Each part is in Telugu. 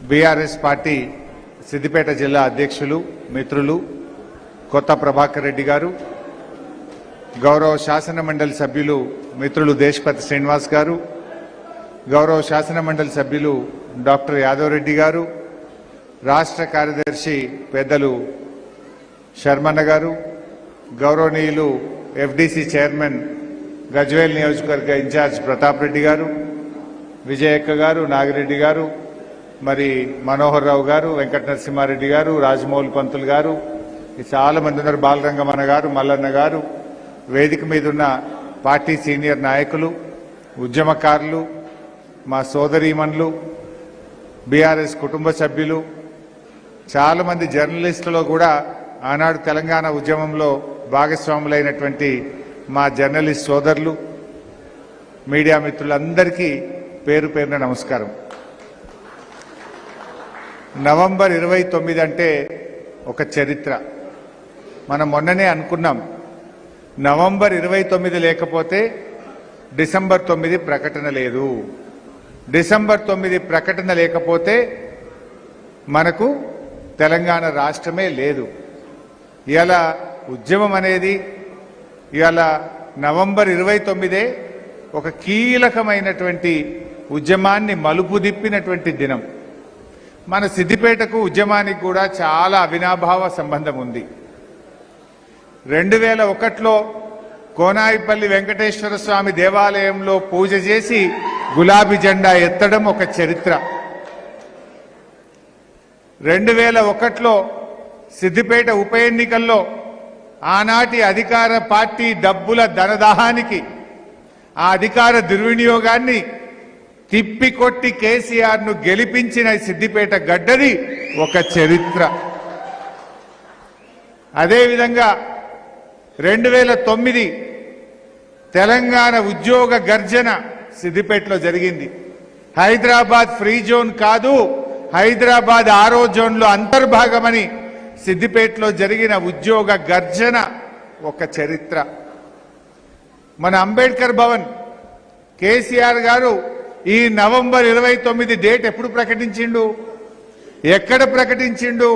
బీఆర్ఎస్ పార్టీ సిద్దిపేట జిల్లా అధ్యక్షులు మిత్రులు కొత్త ప్రభాకర్ రెడ్డి గారు, గౌరవ శాసన మండలి సభ్యులు మిత్రులు దేశపతి శ్రీనివాస్ గారు, గౌరవ శాసన మండలి సభ్యులు డాక్టర్ యాదవ్ రెడ్డి గారు, రాష్ట్ర కార్యదర్శి పెద్దలు శర్మన్న గారు, గౌరవనీయులు ఎఫ్డీసీ చైర్మన్ గజ్వేల్ నియోజకవర్గ ఇన్ఛార్జ్ ప్రతాప్ రెడ్డి గారు, విజయక్క గారు, నాగిరెడ్డి గారు, మరి మనోహర్ రావు గారు, వెంకట నరసింహారెడ్డి గారు, రాజమౌళి పంతులు గారు, చాలా మంది ఉన్నారు, బాలరంగమన్న గారు, మల్లన్న గారు, వేదిక మీద ఉన్న పార్టీ సీనియర్ నాయకులు, ఉద్యమకారులు, మా సోదరీమణులు, బీఆర్ఎస్ కుటుంబ సభ్యులు, చాలా మంది జర్నలిస్టులు కూడా ఆనాడు తెలంగాణ ఉద్యమంలో భాగస్వాములైనటువంటి మా జర్నలిస్ట్ సోదరులు, మీడియా మిత్రులందరికీ పేరు పేరున నమస్కారం. నవంబర్ 29 అంటే ఒక చరిత్ర. మనం మొన్ననే అనుకున్నాం, నవంబర్ 29 లేకపోతే డిసెంబర్ 9 ప్రకటన లేదు, డిసెంబర్ 9 ప్రకటన లేకపోతే మనకు తెలంగాణ రాష్ట్రమే లేదు. ఇవాళ ఉద్యమం అనేది ఇవాళ నవంబర్ 29 ఒక కీలకమైనటువంటి ఉద్యమాన్ని మలుపు తిప్పినటువంటి దినం. మన సిద్దిపేటకు ఉద్యమానికి కూడా చాలా అవినాభావ సంబంధం ఉంది. 2001లో కోనాయిపల్లి వెంకటేశ్వర స్వామి దేవాలయంలో పూజ చేసి గులాబీ జెండా ఎత్తడం ఒక చరిత్ర. 2001లో సిద్దిపేట ఉప ఎన్నికల్లో ఆనాటి అధికార పార్టీ డబ్బుల ధనదాహానికి, ఆ అధికార దుర్వినియోగాన్ని తిప్పికొట్టి కేసీఆర్ ను గెలిపించిన సిద్దిపేట గడ్డది ఒక చరిత్ర. అదేవిధంగా 2009 తెలంగాణ ఉద్యోగ గర్జన సిద్దిపేటలో జరిగింది. హైదరాబాద్ ఫ్రీ జోన్ కాదు, హైదరాబాద్ ఆరో జోన్లో అంతర్భాగమని సిద్దిపేటలో జరిగిన ఉద్యోగ గర్జన ఒక చరిత్ర. మన అంబేద్కర్ భవన్ కేసీఆర్ గారు ఈ నవంబర్ 29 డేట్ ఎప్పుడు ప్రకటించిండు, ఎక్కడ ప్రకటించిండు?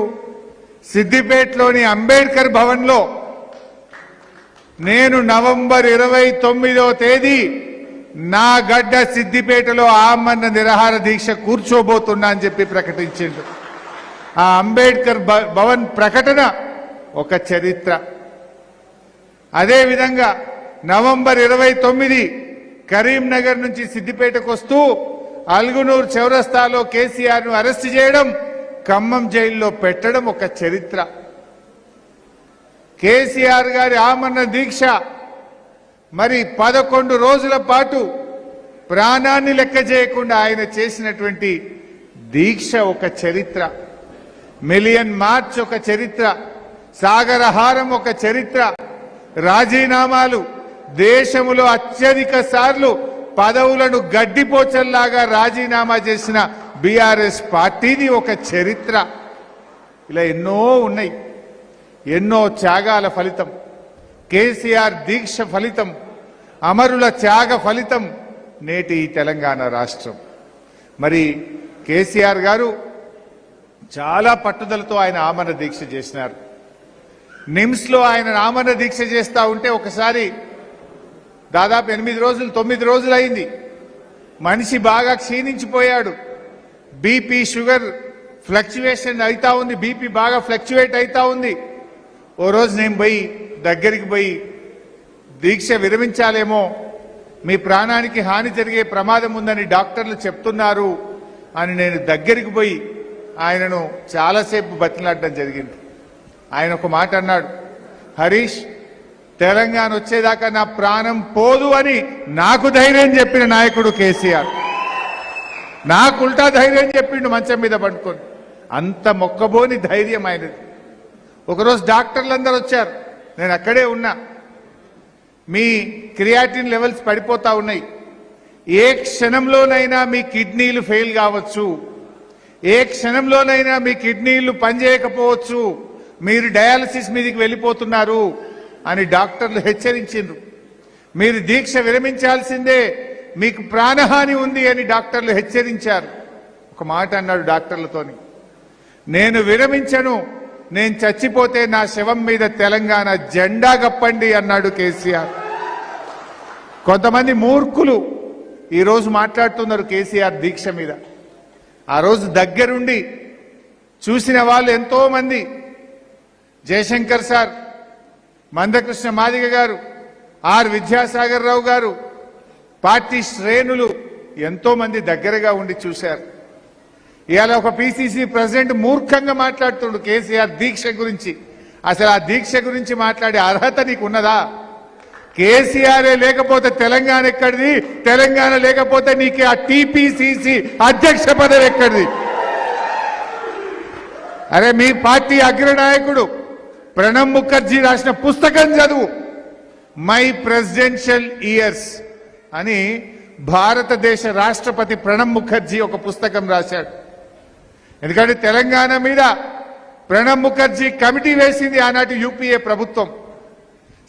సిద్దిపేటలోని అంబేద్కర్ భవన్లో నేను నవంబర్ 29వ తేదీ నా గడ్డ సిద్దిపేటలో ఆమరణ నిరాహార దీక్ష కూర్చోబోతున్నా అని చెప్పి ప్రకటించిండు. ఆ అంబేద్కర్ భవన్ ప్రకటన ఒక చరిత్ర. అదేవిధంగా నవంబర్ 29 కరీంనగర్ నుంచి సిద్దిపేటకు వస్తూ అల్గునూర్ చౌరస్తాలో కేసీఆర్ ను అరెస్ట్ చేయడం, ఖమ్మం జైల్లో పెట్టడం ఒక చరిత్ర. కేసీఆర్ గారి ఆమరణ దీక్ష మరి 11 రోజుల పాటు ప్రాణాన్ని లెక్క చేయకుండా ఆయన చేసినటువంటి దీక్ష ఒక చరిత్ర. మిలియన్ మార్చ్ ఒక చరిత్ర, సాగరహారం ఒక చరిత్ర, రాజీనామాలు, దేశంలో అత్యధిక సార్లు పదవులను గడ్డిపోచల్లాగా రాజీనామా చేసిన బీఆర్ఎస్ పార్టీది ఒక చరిత్ర. ఇలా ఎన్నో ఉన్నాయి. ఎన్నో త్యాగాల ఫలితం, కేసీఆర్ దీక్ష ఫలితం, అమరుల త్యాగ ఫలితం నేటి ఈ తెలంగాణ రాష్ట్రం. మరి కేసీఆర్ గారు చాలా పట్టుదలతో ఆయన ఆమరణ దీక్ష చేసినారు. నిమ్స్లో ఆయన ఆమరణ దీక్ష చేస్తూ ఉంటే ఒకసారి దాదాపు 8 రోజులు 9 రోజులు అయింది. మనిషి బాగా క్షీణించిపోయాడు. బీపీ షుగర్ ఫ్లక్చువేషన్ అవుతా ఉంది, బీపీ బాగా ఫ్లక్చువేట్ అవుతా ఉంది. ఓ రోజు నేను దగ్గరికి పోయి దీక్ష విరమించాలేమో, మీ ప్రాణానికి హాని జరిగే ప్రమాదం ఉందని డాక్టర్లు చెప్తున్నారు అని నేను దగ్గరికి పోయి ఆయనను చాలాసేపు బతిలాడడం జరిగింది. ఆయన ఒక మాట అన్నాడు, హరీష్, తెలంగాణ వచ్చేదాకా నా ప్రాణం పోదు అని నాకు ధైర్యం చెప్పిన నాయకుడు కేసీఆర్. నాకు ఉల్టా ధైర్యం చెప్పిండు మంచం మీద పట్టుకొని. అంత మొక్కబోని ధైర్యం ఆయనది. ఒకరోజు డాక్టర్లందరూ వచ్చారు, నేను అక్కడే ఉన్నా. మీ క్రియాటిన్ లెవెల్స్ పడిపోతా ఉన్నాయి, ఏ క్షణంలోనైనా మీ కిడ్నీలు ఫెయిల్ కావచ్చు, ఏ క్షణంలోనైనా మీ కిడ్నీలు పనిచేయకపోవచ్చు, మీరు డయాలసిస్ మీదకి వెళ్ళిపోతున్నారు అని డాక్టర్లు హెచ్చరించారు. మీరు దీక్ష విరమించాల్సిందే, మీకు ప్రాణహాని ఉంది అని డాక్టర్లు హెచ్చరించారు. ఒక మాట అన్నాడు డాక్టర్లతోని, నేను విరమించను, నేను చచ్చిపోతే నా శవం మీద తెలంగాణ జెండా కప్పండి అన్నాడు కేసీఆర్. కొంతమంది మూర్ఖులు ఈరోజు మాట్లాడుతున్నారు కేసీఆర్ దీక్ష మీద. ఆ రోజు దగ్గరుండి చూసిన వాళ్ళు ఎంతో మంది, జయశంకర్ సార్, మందకృష్ణ మాదిగ గారు, ఆర్ విద్యాసాగర్ రావు గారు, పార్టీ శ్రేణులు ఎంతో మంది దగ్గరగా ఉండి చూశారు. ఇవాళ ఒక పిసిసి ప్రెసిడెంట్ మూర్ఖంగా మాట్లాడుతుండు కేసీఆర్ దీక్ష గురించి. అసలు ఆ దీక్ష గురించి మాట్లాడే అర్హత నీకు ఉన్నదా? కేసీఆర్ లేకపోతే తెలంగాణ ఎక్కడిది? తెలంగాణ లేకపోతే నీకు ఆ టిపిసిసి అధ్యక్ష పదవి ఎక్కడిది? అరే మీ పార్టీ అగ్రనాయకుడు ప్రణబ్ ముఖర్జీ రాసిన పుస్తకం చదువు, మై ప్రెసిడెన్షియల్ ఇయర్స్ అని. భారతదేశ రాష్ట్రపతి ప్రణబ్ ముఖర్జీ ఒక పుస్తకం రాశాడు. ఎందుకంటే తెలంగాణ మీద ప్రణబ్ ముఖర్జీ కమిటీ వేసింది ఆనాటి యూపీఏ ప్రభుత్వం,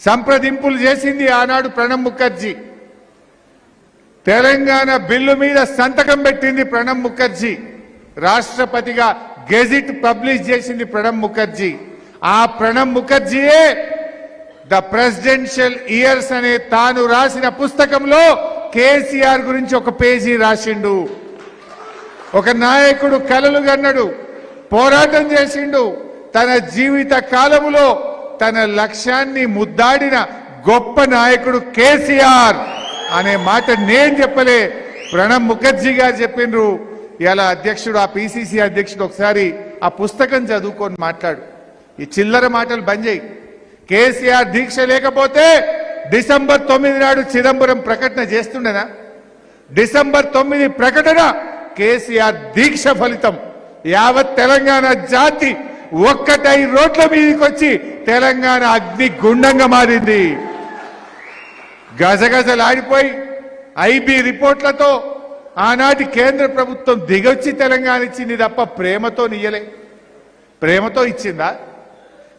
సంప్రదింపులు చేసింది ఆనాడు ప్రణబ్ ముఖర్జీ, తెలంగాణ బిల్లు మీద సంతకం పెట్టింది ప్రణబ్ ముఖర్జీ, రాష్ట్రపతిగా గెజిట్ పబ్లిష్ చేసింది ప్రణబ్ ముఖర్జీ. ఆ ప్రణబ్ ముఖర్జీయే ద ప్రెసిడెన్షియల్ ఇయర్స్ అనే తాను రాసిన పుస్తకంలో కేసీఆర్ గురించి ఒక పేజీ రాసిండు. ఒక నాయకుడు కలలు కన్నడు, పోరాటం చేసిండు, తన జీవిత కాలములో తన లక్ష్యాన్ని ముద్దాడిన గొప్ప నాయకుడు కేసీఆర్ అనే మాట నేను చెప్పలే, ప్రణబ్ ముఖర్జీ గారు చెప్పిండ్రు. ఇలా అధ్యక్షుడు, ఆ పిసిసి అధ్యక్షుడు ఒకసారి ఆ పుస్తకం చదువుకొని మాట్లాడు. ఈ చిల్లర మాటలు బంద్ చేయి. కేసీఆర్ దీక్ష లేకపోతే డిసెంబర్ 9 నాడు చిదంబరం ప్రకటన చేస్తుండేనా? డిసెంబర్ 9 ప్రకటన కేసీఆర్ దీక్ష ఫలితం. యావత్ తెలంగాణ జాతి ఒక్కటై రోడ్ల మీదకి వచ్చి తెలంగాణ అగ్ని గుండంగా మారింది. గజగజలాడిపోయి ఐబీ రిపోర్ట్లతో ఆనాటి కేంద్ర ప్రభుత్వం దిగొచ్చి తెలంగాణ ఇచ్చింది తప్ప ప్రేమతో నియ్యలే. ప్రేమతో ఇచ్చిందా?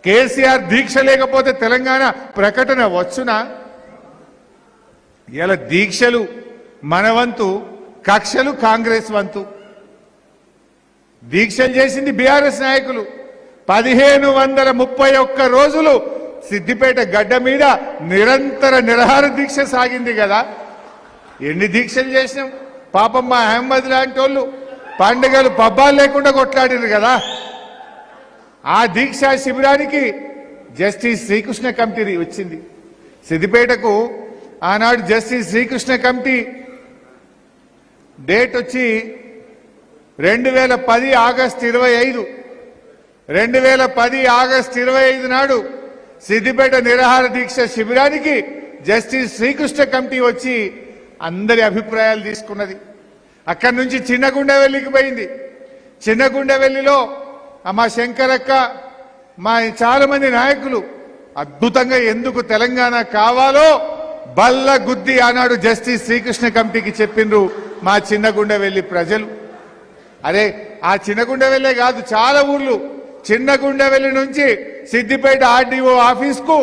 కేసీఆర్ దీక్ష లేకపోతే తెలంగాణ ప్రకటన వచ్చునా? ఇలా దీక్షలు మన వంతు, కక్షలు కాంగ్రెస్ వంతు. దీక్షలు చేసింది బీఆర్ఎస్ నాయకులు. 1531 రోజులు సిద్దిపేట గడ్డ మీద నిరంతర నిరాహార దీక్ష సాగింది కదా. ఎన్ని దీక్షలు చేసినాం? పాపం మా అహ్మద్ లాంటి వాళ్ళు పండుగలు పబ్బాలు లేకుండా కొట్లాడిరు కదా. ఆ దీక్షా శిబిరానికి జస్టిస్ శ్రీకృష్ణ కమిటీ వచ్చింది సిద్దిపేటకు. ఆనాడు జస్టిస్ శ్రీకృష్ణ కమిటీ డేట్ వచ్చి 2010 ఆగస్టు 25. 2010 ఆగస్టు 25 నాడు సిద్దిపేట నిరాహార దీక్ష శిబిరానికి జస్టిస్ శ్రీకృష్ణ కమిటీ వచ్చి అందరి అభిప్రాయాలు తీసుకున్నది. అక్కడి నుంచి చిన్నగుండెవెల్లికి పోయింది. చిన్నగుండెవెల్లిలో మా శంకరక్క, మా చాలా మంది నాయకులు అద్భుతంగా ఎందుకు తెలంగాణ కావాలో బల్ల గుద్ది ఆనాడు జస్టిస్ శ్రీకృష్ణ కమిటీకి చెప్పిండ్రు మా చిన్నగుండెవెల్లి ప్రజలు. అరే ఆ చిన్నగుండెవెల్లే కాదు, చాలా ఊర్లు చిన్నగుండెవెల్లి నుంచి సిద్దిపేట ఆర్డీఓ ఆఫీస్ కు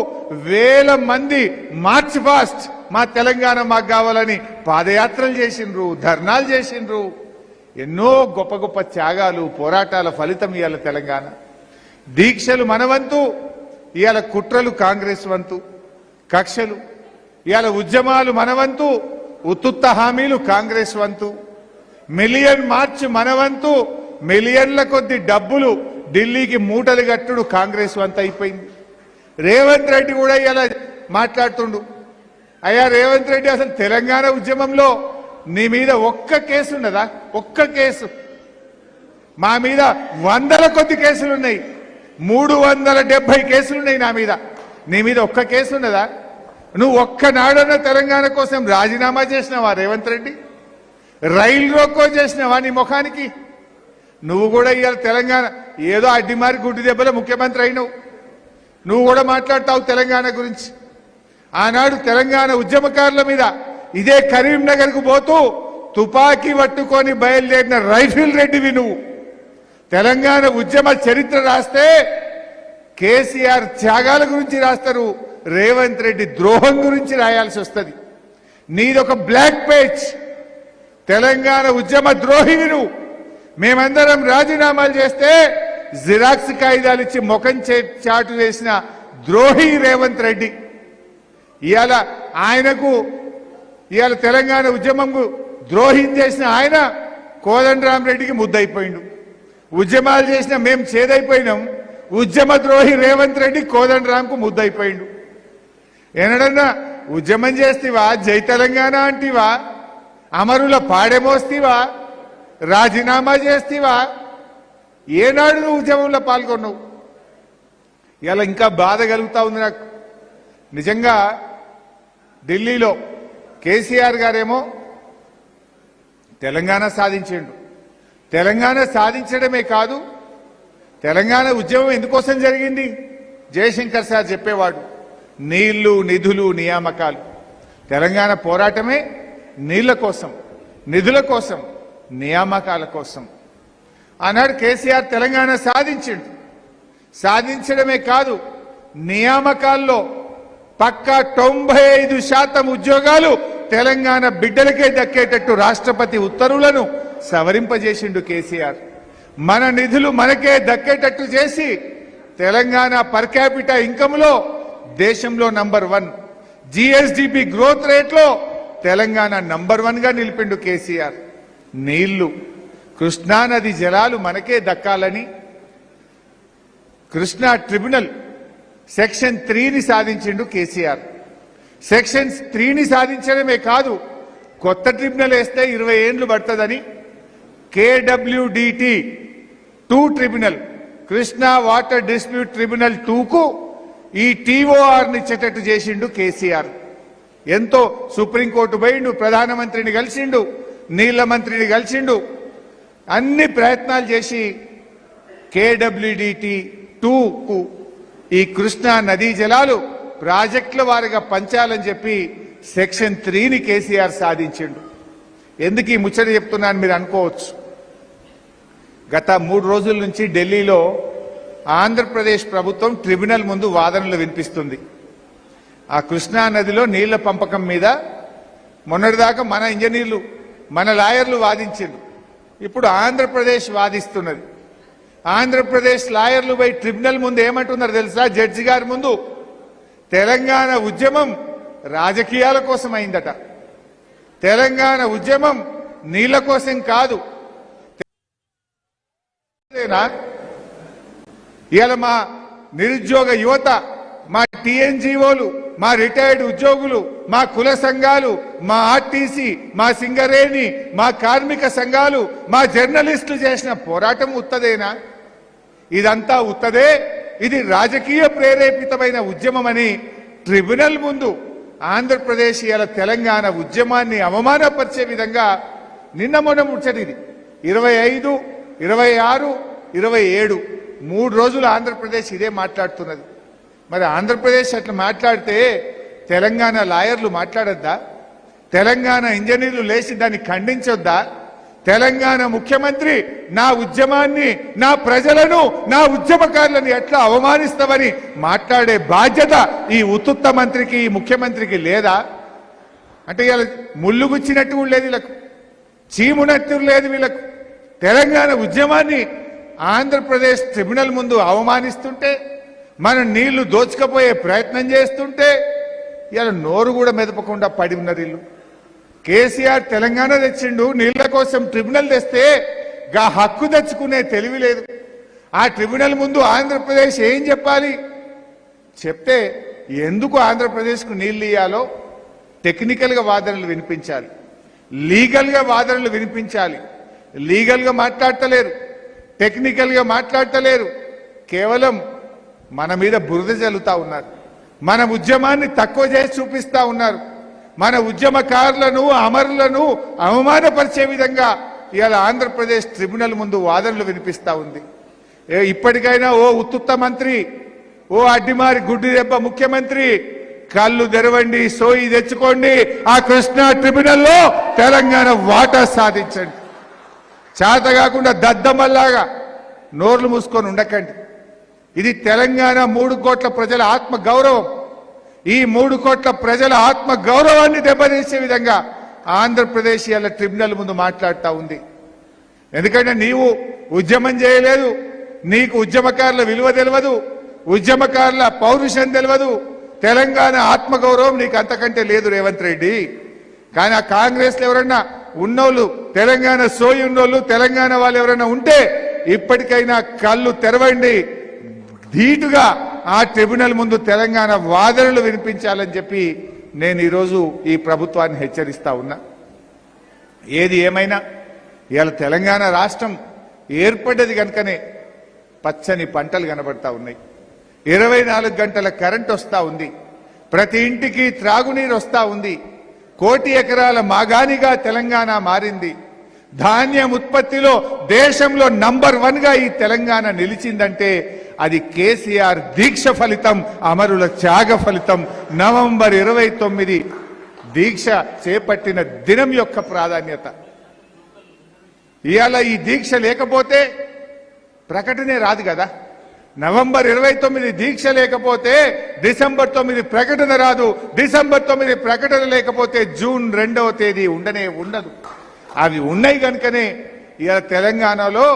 వేల మంది మార్చ్ ఫాస్ట్ మా తెలంగాణ మాకు కావాలని పాదయాత్రలు చేసిండ్రు, ధర్నాలు చేసిండ్రు. ఎన్నో గొప్ప గొప్ప త్యాగాలు, పోరాటాల ఫలితం ఇవాళ తెలంగాణ. దీక్షలు మన వంతు, ఇవాళ కుట్రలు కాంగ్రెస్ వంతు, కక్షలు. ఇవాళ ఉద్యమాలు మన వంతు, ఉత్తుత్త హామీలు కాంగ్రెస్ వంతు. మిలియన్ మార్చ్ మన వంతు, మిలియన్ల కొద్ది డబ్బులు ఢిల్లీకి మూటలు కట్టుడు కాంగ్రెస్ వంతు అయిపోయింది. రేవంత్ రెడ్డి కూడా ఇలా మాట్లాడుతుండు. అయ్యా రేవంత్ రెడ్డి, అసలు తెలంగాణ ఉద్యమంలో నీ మీద ఒక్క కేసు ఉన్నదా? ఒక్క కేసు? మా మీద వందల కొద్ది కేసులున్నాయి, 370 కేసులున్నాయి నా మీద. నీ మీద ఒక్క కేసు ఉన్నదా? నువ్వు ఒక్కనాడన్న తెలంగాణ కోసం రాజీనామా చేసినావా రేవంత్ రెడ్డి? రైలు రోకో చేసినావా నీ ముఖానికి? నువ్వు కూడా ఇవాళ తెలంగాణ ఏదో అడ్డిమారి గుడ్డి దెబ్బలో ముఖ్యమంత్రి అయినావు. నువ్వు కూడా మాట్లాడతావు తెలంగాణ గురించి. ఆనాడు తెలంగాణ ఉద్యమకారుల మీద ఇదే కరీంనగర్కు పోతూ తుపాకీ పట్టుకొని బయలుదేరిన రైఫిల్ రెడ్డివి నువ్వు. తెలంగాణ ఉద్యమ చరిత్ర రాస్తే కేసీఆర్ త్యాగాల గురించి రాస్తారు, రేవంత్ రెడ్డి ద్రోహం గురించి రాయాల్సి వస్తుంది. నీదొక బ్లాక్ పేజ్. తెలంగాణ ఉద్యమ ద్రోహివి నువ్వు. మేమందరం రాజీనామాలు చేస్తే జిరాక్స్ కాగితాలు ఇచ్చి ముఖం చాటు చేసిన ద్రోహి రేవంత్ రెడ్డి ఇవాళ ఆయనకు ఇవాళ తెలంగాణ ఉద్యమంకు ద్రోహం చేసిన ఆయన కోదండరామరెడ్డికి ముద్దయిపోయిండు. ఉద్యమాలు చేసిన మేము చేదైపోయినాం. ఉద్యమ ద్రోహి రేవంత్ రెడ్డి కోదండరాంకు ముద్దయిపోయిండు. ఏనడన్నా ఉద్యమం చేస్తేవా, జై తెలంగాణ అంటివా, అమరుల పాడెమోస్తీవా, రాజీనామా చేస్తేవా, ఏనాడు నువ్వు ఉద్యమంలో పాల్గొన్నావు? ఇలా ఇంకా బాధ కలుగుతా ఉంది నాకు. నిజంగా ఢిల్లీలో కేసీఆర్ గారేమో తెలంగాణ సాధించిండు. తెలంగాణ సాధించడమే కాదు, తెలంగాణ ఉద్యమం ఎందుకోసం జరిగింది? జయశంకర్ సార్ చెప్పేవాడు, నీళ్లు, నిధులు, నియామకాలు. తెలంగాణ పోరాటమే నీళ్ల కోసం, నిధుల కోసం, నియామకాల కోసం. ఆనాడు కేసీఆర్ తెలంగాణ సాధించిండు. సాధించడమే కాదు, నియామకాల్లో పక్కా 95% ఉద్యోగాలు తెలంగాణ బిడ్డలకే దక్కేటట్టు రాష్ట్రపతి ఉత్తర్వులను సవరింపజేసిండు కేసీఆర్. మన నిధులు మనకే దక్కేటట్టు చేసి తెలంగాణ పర్ క్యాపిటా ఇన్కంలో దేశంలో నంబర్ 1, జిఎస్డిపి గ్రోత్ రేట్లో తెలంగాణ నంబర్ 1గా నిలిపిండు కేసీఆర్. నీళ్లు, కృష్ణా నది జలాలు మనకే దక్కాలని కృష్ణా ట్రిబ్యునల్ సెక్షన్ 3ని సాధించిండు కేసీఆర్. సెక్షన్ 3ని సాధించడమే కాదు, కొత్త ట్రిబ్యునల్ వేస్తే 20 ఏళ్లు పడుతుందని KWDT 2 tribunal, Krishna water dispute tribunal 2కు ఈ TORని ఇచ్చేటట్టు చేసిండు కేసీఆర్. ఎంతో సుప్రీంకోర్టు పోయిండు, ప్రధానమంత్రిని కలిసిండు, నీళ్ల మంత్రిని కలిసిండు, అన్ని ప్రయత్నాలు చేసి KWDT 2కు ఈ కృష్ణా నదీ జలాలు ప్రాజెక్టుల వారిగా పంచాలని చెప్పి సెక్షన్ 3ని కేసీఆర్ సాధించిండు. ఎందుకు ఈ ముచ్చట చెప్తున్నాను మీరు అనుకోవచ్చు. గత 3 రోజుల నుంచి ఢిల్లీలో ఆంధ్రప్రదేశ్ ప్రభుత్వం ట్రిబ్యునల్ ముందు వాదనలు వినిపిస్తుంది. ఆ కృష్ణా నదిలో నీళ్ల పంపకం మీద మొన్నటిదాకా మన ఇంజనీర్లు, మన లాయర్లు వాదించిండ్రు. ఇప్పుడు ఆంధ్రప్రదేశ్ వాదిస్తున్నది. ఆంధ్రప్రదేశ్ లాయర్లు పోయి ట్రిబ్యునల్ ముందు ఏమంటున్నారు తెలుసా? జడ్జి గారి ముందు, తెలంగాణ ఉద్యమం రాజకీయాల కోసం అయిందట. తెలంగాణ ఉద్యమం నీళ్ల కోసం కాదు. ఇవాళ మా నిరుద్యోగ యువత, మా TNGOలు, మా రిటైర్డ్ ఉద్యోగులు, మా కుల సంఘాలు, మా ఆర్టీసీ, మా సింగరేణి, మా కార్మిక సంఘాలు, మా జర్నలిస్టులు చేసిన పోరాటం ఉత్తదేనా? ఇదంతా ఉత్తదే. ఇది రాజకీయ ప్రేరేపితమైన ఉద్యమమని ట్రిబ్యునల్ ముందు ఆంధ్రప్రదేశ్ ఇవాళ తెలంగాణ ఉద్యమాన్ని అవమానపరిచే విధంగా నిన్న మొన్న ముచ్చట ఇది 25, 26, 27 3 రోజులు ఆంధ్రప్రదేశ్ ఇదే మాట్లాడుతున్నది. మరి ఆంధ్రప్రదేశ్ అట్లా మాట్లాడితే తెలంగాణ లాయర్లు మాట్లాడొద్దా? తెలంగాణ ఇంజనీర్లు లేచి దాన్ని ఖండించొద్దా? తెలంగాణ ముఖ్యమంత్రి నా ఉద్యమాన్ని, నా ప్రజలను, నా ఉద్యమకారులను ఎట్లా అవమానిస్తామని మాట్లాడే బాధ్యత ఈ ఉత్తుత్త మంత్రికి, ఈ ముఖ్యమంత్రికి లేదా? అంటే ఇలా ముళ్ళుగుచ్చినట్టు లేదు వీళ్ళకు, చీమునట్టు లేదు వీళ్ళకు. తెలంగాణ ఉద్యమాన్ని ఆంధ్రప్రదేశ్ ట్రిబ్యునల్ ముందు అవమానిస్తుంటే, మన నీళ్లు దోచుకపోయే ప్రయత్నం చేస్తుంటే ఇలా నోరు కూడా మెదపకుండా పడి ఉన్నారు వీళ్ళు. కేసీఆర్ తెలంగాణ తెచ్చిండు, నీళ్ల కోసం ట్రిబ్యునల్ తెస్తే గా హక్కు తెచ్చుకునే తెలివి లేదు. ఆ ట్రిబ్యునల్ ముందు ఆంధ్రప్రదేశ్ ఏం చెప్పాలి? చెప్తే ఎందుకు ఆంధ్రప్రదేశ్కు నీళ్లు ఇయ్యాలో టెక్నికల్గా వాదనలు వినిపించాలి, లీగల్గా వాదనలు వినిపించాలి. లీగల్గా మాట్లాడతలేరు, టెక్నికల్గా మాట్లాడతలేరు. కేవలం మన మీద బురద జల్లుతా ఉన్నారు, మన ఉద్యమాన్ని తక్కువ చేసి చూపిస్తా ఉన్నారు, మన ఉద్యమకారులను, అమరులను అవమానపరిచే విధంగా ఇవాళ ఆంధ్రప్రదేశ్ ట్రిబ్యునల్ ముందు వాదనలు వినిపిస్తా ఉంది. ఇప్పటికైనా ఓ ఉత్తుత్త మంత్రి, ఓ అడ్డిమారి గుడ్డి దెబ్బ ముఖ్యమంత్రి, కళ్ళు తెరవండి, సోయి తెచ్చుకోండి, ఆ కృష్ణా ట్రిబ్యునల్లో తెలంగాణ వాటా సాధించండి. చేత కాకుండా దద్దమల్లాగా నోర్లు మూసుకొని ఉండకండి. ఇది తెలంగాణ 3 కోట్ల ప్రజల ఆత్మ గౌరవం. ఈ 3 కోట్ల ప్రజల ఆత్మ గౌరవాన్ని దెబ్బతీసే విధంగా ఆంధ్రప్రదేశ్ ఇలా ట్రిబ్యునల్ ముందు మాట్లాడుతూ ఉంది. ఎందుకంటే నీవు ఉద్యమం చేయలేదు, నీకు ఉద్యమకారుల విలువ తెలియదు, ఉద్యమకారుల పౌరుషం తెలియదు, తెలంగాణ ఆత్మగౌరవం నీకు అంతకంటే లేదు రేవంత్ రెడ్డి. కానీ ఆ కాంగ్రెస్ లో ఎవరన్నా ఉన్నోళ్ళు, తెలంగాణ సోయి ఉన్నోళ్ళు, తెలంగాణ వాళ్ళు ఎవరైనా ఉంటే ఇప్పటికైనా కళ్ళు తెరవండి, ధీటుగా ఆ ట్రిబ్యునల్ ముందు తెలంగాణ వాదనలు వినిపించాలని చెప్పి నేను ఈరోజు ఈ ప్రభుత్వాన్ని హెచ్చరిస్తా ఉన్నా. ఏది ఏమైనా ఇవాళ తెలంగాణ రాష్ట్రం ఏర్పడ్డది కనుకనే పచ్చని పంటలు కనబడతా ఉన్నాయి, 24 గంటల కరెంట్ వస్తా ఉంది, ప్రతి ఇంటికి త్రాగునీరు వస్తా ఉంది, 1 కోటి ఎకరాల మాగానిగా తెలంగాణ మారింది, ధాన్యం ఉత్పత్తిలో దేశంలో నంబర్ 1 గా ఈ తెలంగాణ నిలిచిందంటే అది కేసీఆర్ దీక్ష ఫలితం, అమరుల త్యాగ ఫలితం. నవంబర్ 29 దీక్ష చేపట్టిన దినం యొక్క ప్రాధాన్యత. ఇవాళ ఈ దీక్ష లేకపోతే ప్రకటనే రాదు కదా. నవంబర్ 29 దీక్ష లేకపోతే డిసెంబర్ 9 ప్రకటన రాదు, డిసెంబర్ 9 ప్రకటన లేకపోతే జూన్ 2వ తేదీ ఉండదు. అవి ఉన్నాయి కనుకనే ఇవాళ తెలంగాణలో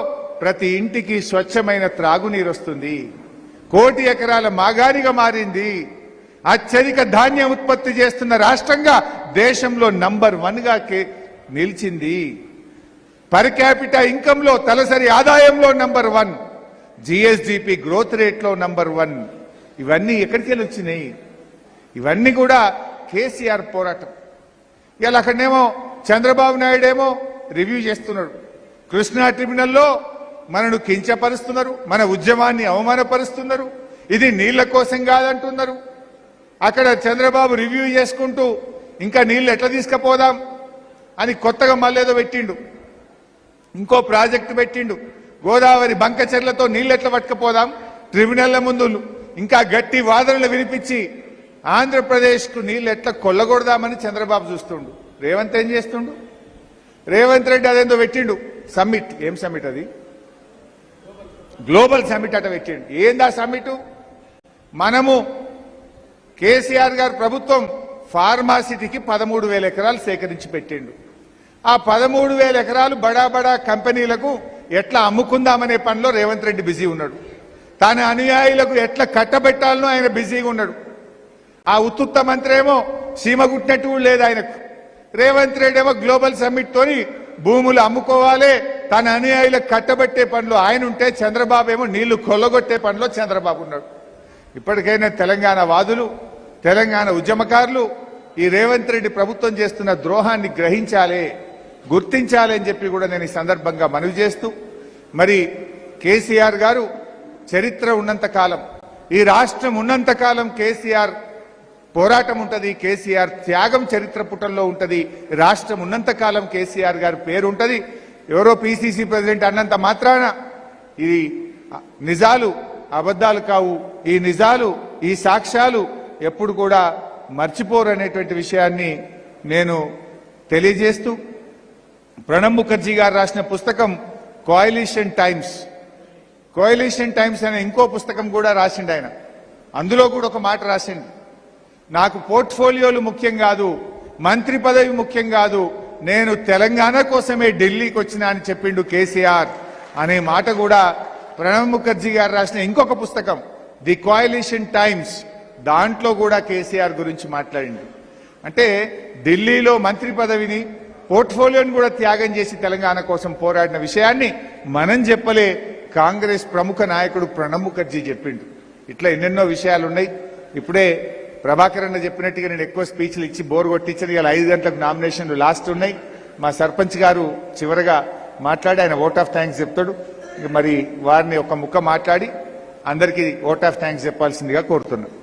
ప్రతి ఇంటికి స్వచ్ఛమైన త్రాగునీరు వస్తుంది, 1 కోటి ఎకరాల మాగానిగా మారింది, అత్యధిక ధాన్యం ఉత్పత్తి చేస్తున్న రాష్ట్రంగా దేశంలో నంబర్ 1 గా నిలిచింది, పర్ క్యాపిటా ఇన్కమ్ లో తలసరి ఆదాయంలో నంబర్ 1, జిఎస్డిపి గ్రోత్ రేట్ లో నంబర్ 1. ఇవన్నీ ఎక్కడికి వెళ్ళి వచ్చినాయి? ఇవన్నీ కూడా కేసీఆర్ పోరాటం. ఇలా అక్కడనేమో చంద్రబాబు నాయుడు ఏమో రివ్యూ చేస్తున్నాడు, కృష్ణా ట్రిబ్యునల్లో మనను కించపరుస్తున్నారు, మన ఉద్యమాన్ని అవమానపరుస్తున్నారు, ఇది నీళ్ల కోసం కాదంటున్నారు. అక్కడ చంద్రబాబు రివ్యూ చేసుకుంటూ ఇంకా నీళ్లు ఎట్లా తీసుకుపోదాం అని కొత్తగా మళ్ళేదో పెట్టిండు, ఇంకో ప్రాజెక్టు పెట్టిండు, గోదావరి బంకచెర్లతో నీళ్ళు ఎట్లా పట్టుకుపోదాం, ట్రిబ్యునల్ల ముందు ఇంకా గట్టి వాదనలు వినిపించి ఆంధ్రప్రదేశ్కు నీళ్ళు ఎట్లా కొల్లగొడదామని చంద్రబాబు చూస్తుండు. రేవంత్ ఏం చేస్తుండు? రేవంత్ రెడ్డి అదేందో పెట్టిండు సమ్మిట్. ఏం సమ్మిట్ అది? గ్లోబల్ సమ్మిట్ అట పెట్టిండు. ఏందా సమ్మిట్? మనము కేసీఆర్ గారు ప్రభుత్వం ఫార్మాసిటీకి 13,000 ఎకరాలు సేకరించి పెట్టిండు. ఆ 13,000 ఎకరాలు బడా బడా కంపెనీలకు ఎట్లా అమ్ముకుందామనే పనిలో రేవంత్ రెడ్డి బిజీ ఉన్నాడు. తన అనుయాయులకు ఎట్లా కట్టబెట్టాలనో ఆయన బిజీగా ఉన్నాడు. ఆ ఉత్తుత్త మంత్రి ఏమో సీమగుట్టినట్టు లేదు ఆయనకు. రేవంత్ రెడ్డి ఏమో గ్లోబల్ సమ్మిట్ తోని భూములు అమ్ముకోవాలి, తన అనుయాయులకు కట్టబెట్టే పనిలో ఆయన ఉంటే, చంద్రబాబు ఏమో నీళ్లు కొల్లగొట్టే పనిలో చంద్రబాబు ఉన్నాడు. ఇప్పటికైనా తెలంగాణ వాదులు, తెలంగాణ ఉద్యమకారులు ఈ రేవంత్ రెడ్డి ప్రభుత్వం చేస్తున్న ద్రోహాన్ని గ్రహించాలి, గుర్తించాలి అని చెప్పి కూడా నేను ఈ సందర్భంగా మనవి చేస్తూ, మరి కేసీఆర్ గారు చరిత్ర ఉన్నంత కాలం, ఈ రాష్ట్రం ఉన్నంత కాలం కేసీఆర్ పోరాటం ఉంటది, కేసీఆర్ త్యాగం చరిత్ర పుటల్లో ఉంటది. రాష్ట్రం ఉన్నంత కాలం కేసీఆర్ గారి పేరు ఉంటది. ఎవరో పిసిసి ప్రెసిడెంట్ అన్నంత మాత్రాన ఈ నిజాలు అబద్ధాలు కావు. ఈ నిజాలు, ఈ సాక్ష్యాలు ఎప్పుడు కూడా మర్చిపోరు అనేటువంటి విషయాన్ని నేను తెలియజేస్తూ, ప్రణబ్ ముఖర్జీ గారు రాసిన పుస్తకం కోయలిషన్ టైమ్స్ అనే ఇంకో పుస్తకం కూడా రాసిండు ఆయన. అందులో కూడా ఒక మాట రాసిండు, నాకు పోర్ట్ఫోలియోలు ముఖ్యం కాదు, మంత్రి పదవి ముఖ్యం కాదు, నేను తెలంగాణ కోసమే ఢిల్లీకి వచ్చినా అని చెప్పిండు కేసీఆర్ అనే మాట కూడా ప్రణబ్ ముఖర్జీ గారు రాసిన ఇంకొక పుస్తకం ది కోయలిషన్ టైమ్స్, దాంట్లో కూడా కేసీఆర్ గురించి మాట్లాడింది. అంటే ఢిల్లీలో మంత్రి పదవిని, పోర్ట్ఫోలియోని కూడా త్యాగం చేసి తెలంగాణ కోసం పోరాడిన విషయాన్ని మనం చెప్పలే, కాంగ్రెస్ ప్రముఖ నాయకుడు ప్రణబ్ ముఖర్జీ చెప్పిండు. ఇట్లా ఎన్నెన్నో విషయాలు ఉన్నాయి. ఇప్పుడే ప్రభాకర్ అన్న చెప్పినట్టుగా నేను ఎక్కువ స్పీచ్లు ఇచ్చి బోర్ కొట్టించాను. ఇలా 5 గంటలకు నామినేషన్లు లాస్ట్ ఉన్నాయి. మా సర్పంచ్ గారు చివరగా మాట్లాడి ఆయన ఓట్ ఆఫ్ థ్యాంక్స్ చెప్తాడు. మరి వారిని ఒక ముక్క మాట్లాడి అందరికీ ఓట్ ఆఫ్ థ్యాంక్స్ చెప్పాల్సిందిగా కోరుతున్నాను.